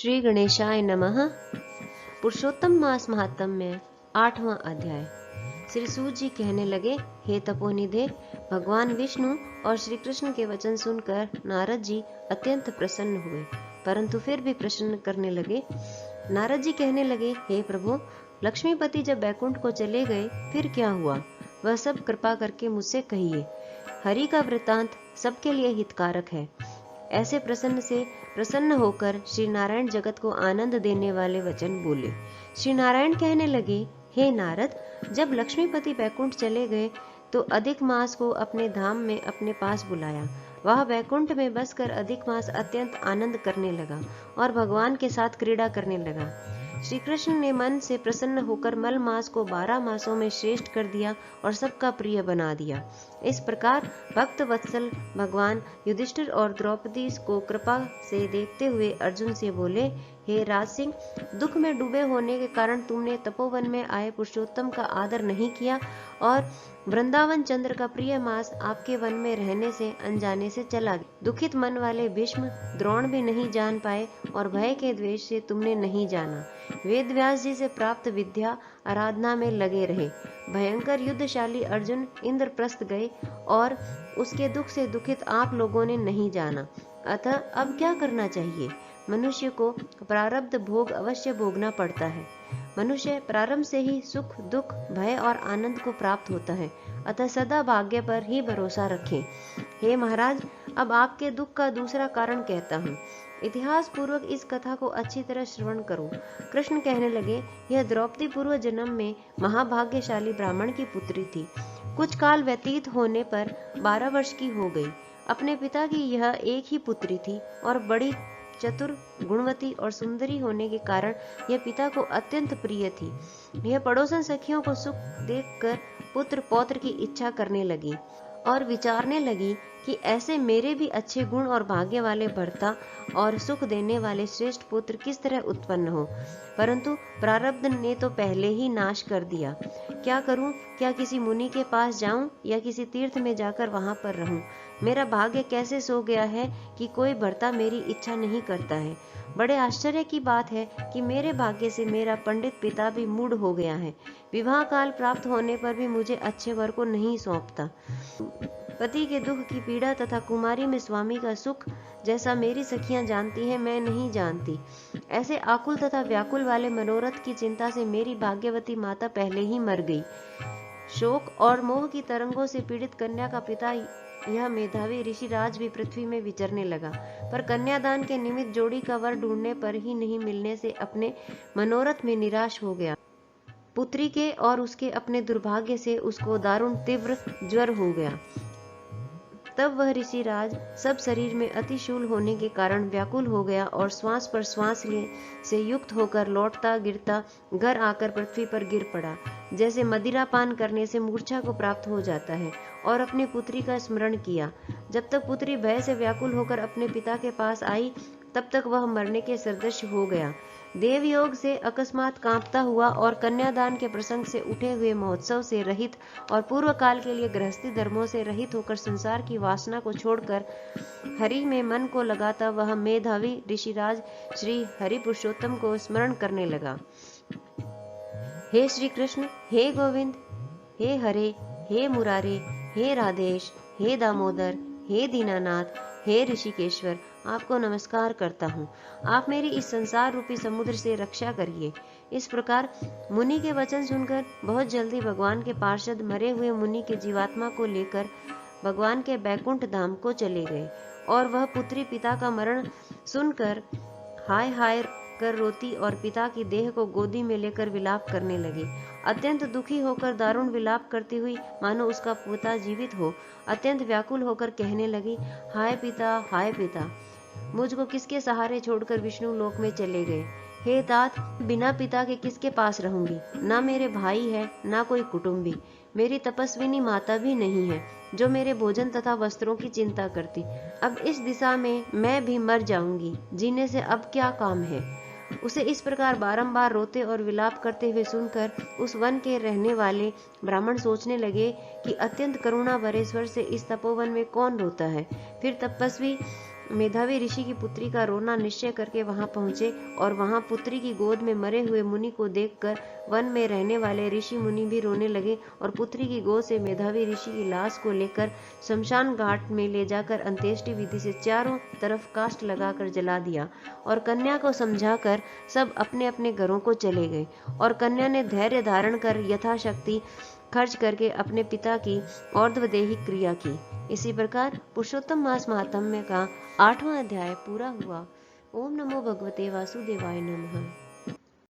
श्री गणेशाय नमः। पुरुषोत्तम मास महात्म्य में 8वां अध्याय। श्री सूत जी कहने लगे, हे तपोनिधे, भगवान विष्णु और श्री कृष्ण के वचन सुनकर नारद जी अत्यंत प्रसन्न हुए, परंतु फिर भी प्रश्न करने लगे। नारद जी कहने लगे, हे प्रभु, लक्ष्मीपति जब बैकुंठ को चले गए फिर क्या हुआ, वह सब कृपा करके मुझसे कहिए। हरि का वृतांत सबके लिए हितकारक है। ऐसे प्रसन्न होकर श्री नारायण जगत को आनंद देने वाले वचन बोले। श्री नारायण कहने लगे, हे नारद, जब लक्ष्मीपति बैकुंठ चले गए तो अधिक मास को अपने धाम में अपने पास बुलाया। वह बैकुंठ में बसकर अधिक मास अत्यंत आनंद करने लगा और भगवान के साथ क्रीड़ा करने लगा। श्री कृष्ण ने मन से प्रसन्न होकर मल मास को 12 मासों में श्रेष्ठ कर दिया और सबका प्रिय बना दिया। इस प्रकार भक्त वत्सल भगवान युधिष्ठिर और द्रौपदी को कृपा से देखते हुए अर्जुन से बोले, हे राज सिंह, दुख में डूबे होने के कारण तुमने तपोवन में आए पुरुषोत्तम का आदर नहीं किया और वृंदावन चंद्र का प्रिय मास आपके वन में रहने से अनजाने से चला गया। दुखित मन वाले भीष्म द्रोण भी नहीं जान पाए और भय के द्वेष से तुमने नहीं जाना। वेद व्यास जी से प्राप्त विद्या आराधना में लगे रहे। भयंकर युद्धशाली अर्जुन इंद्रप्रस्थ गए और उसके दुख से दुखित आप लोगों ने नहीं जाना। अतः अब क्या करना चाहिए? मनुष्य को प्रारब्ध भोग अवश्य भोगना पड़ता है। मनुष्य प्रारंभ से ही सुख, दुख, भय और आनंद को प्राप्त होता है। अतः सदा भाग्य पर ही भरोसा रखें। हे महाराज, अब आपके दुख का दूसरा कारण कहता हूँ। इतिहास पूर्वक इस कथा को अच्छी तरह श्रवण करो। कृष्ण कहने लगे, यह द्रौपदी पूर्व जन्म में महाभाग्यशाली ब्राह्मण की पुत्री थी। कुछ काल व्यतीत होने पर 12 वर्ष की हो गई। अपने पिता की यह एक ही पुत्री थी और बड़ी चतुर, गुणवती और सुंदरी होने के कारण यह पिता को अत्यंत प्रिय थी। यह पड़ोसन सखियों को सुख देखकर पुत्र पौत्र की इच्छा करने लगी और विचारने लगी कि ऐसे मेरे भी अच्छे गुण और भाग्य वाले भर्ता और सुख देने वाले श्रेष्ठ पुत्र किस तरह उत्पन्न हो, परंतु प्रारब्ध ने तो पहले ही नाश कर दिया। क्या करूं? क्या किसी मुनि के पास जाऊं या किसी तीर्थ में जाकर वहां पर रहूं? मेरा भाग्य कैसे सो गया है कि कोई भर्ता मेरी इच्छा नहीं करता है। बड़े आश्चर्य की बात है कि मेरे भाग्य से मेरा पंडित पिता भी मूढ़ हो गया है। विवाह काल प्राप्त होने पर भी मुझे अच्छे वर को नहीं सौंपता। पति के दुख की पीड़ा तथा कुमारी में स्वामी का सुख जैसा मेरी सखियां जानती हैं, मैं नहीं जानती। ऐसे आकुल तथा व्याकुल वाले मनोरथ की चिंता से मेरी भाग्यवती माता पहले ही मर गई। शोक और मोह की तरंगों से पीड़ित कन्या का पिता यह मेधावी ऋषिराज भी पृथ्वी में विचरने लगा, पर कन्यादान के निमित्त जोड़ी का वर ढूंढने पर ही नहीं मिलने से अपने मनोरथ में निराश हो गया। पुत्री के और उसके अपने दुर्भाग्य से उसको दारुण तीव्र ज्वर हो गया। तब वह ऋषिराज सब शरीर में अतिशूल होने के कारण व्याकुल हो गया और श्वास पर श्वास से युक्त होकर लौटता गिरता घर आकर पृथ्वी पर गिर पड़ा, जैसे मदिरा पान करने से मूर्छा को प्राप्त हो जाता है, और अपनी पुत्री का स्मरण किया। जब तक पुत्री भय से व्याकुल होकर अपने पिता के पास आई, तब तक वह मरने के सदृश हो गया। देवयोग से अकस्मात कांपता हुआ और कन्यादान के प्रसंग से उठे हुए महोत्सव से रहित और पूर्व काल के लिए गृहस्थी धर्मों से रहित होकर संसार की वासना को छोड़कर हरि में मन को लगाता वह मेधावी ऋषिराज श्री हरि पुरुषोत्तम को स्मरण करने लगा। हे श्री कृष्ण, हे गोविंद, हे हरे, हे मुरारे, हे राधेश, हे दामोदर, हे दीनानाथ, हे ऋषिकेश्वर, आपको नमस्कार करता हूँ। आप मेरी इस संसार रूपी समुद्र से रक्षा करिए। इस प्रकार मुनि के वचन सुनकर बहुत जल्दी भगवान के पार्षद मरे हुए मुनि के जीवात्मा को लेकर भगवान के बैकुंठ धाम को चले गए और वह पुत्री पिता का मरण सुनकर हाय हाय कर रोती और पिता की देह को गोदी में लेकर विलाप करने लगी। अत्यंत दुखी होकर दारुण विलाप करती हुई मानो उसका पिता जीवित हो, अत्यंत व्याकुल होकर कहने लगी, हाय पिता, मुझको किसके सहारे छोड़कर विष्णु लोक में चले गए। हे तात, बिना पिता के किसके पास रहूंगी? ना मेरे भाई है, ना कोई कुटुंबी। मेरी तपस्विनी माता भी नहीं है जो मेरे भोजन तथा वस्त्रों की चिंता करती। अब इस दिशा में मैं भी मर जाऊंगी, जीने से अब क्या काम है। उसे इस प्रकार बारंबार रोते और विलाप करते हुए सुनकर उस वन के रहने वाले ब्राह्मण सोचने लगे कि अत्यंत करुणा भरे स्वर से इस तपोवन में कौन रोता है। फिर तपस्वी मेधावी ऋषि की पुत्री का रोना निश्चय करके वहां पहुंचे और वहां पुत्री की गोद में मरे हुए मुनि को देखकर वन में रहने वाले ऋषि मुनि भी रोने लगे और पुत्री की गोद से मेधावी ऋषि की लाश को लेकर शमशान घाट में ले जाकर अंत्येष्टि विधि से चारों तरफ काष्ठ लगाकर जला दिया और कन्या को समझाकर सब अपने अपने घरों को चले गए। और कन्या ने धैर्य धारण कर यथाशक्ति खर्च करके अपने पिता की और्ध्वदेही क्रिया की। इसी प्रकार पुरुषोत्तम मास महात्म्य का 8वां अध्याय पूरा हुआ। ओम नमो भगवते वासुदेवाय नमः।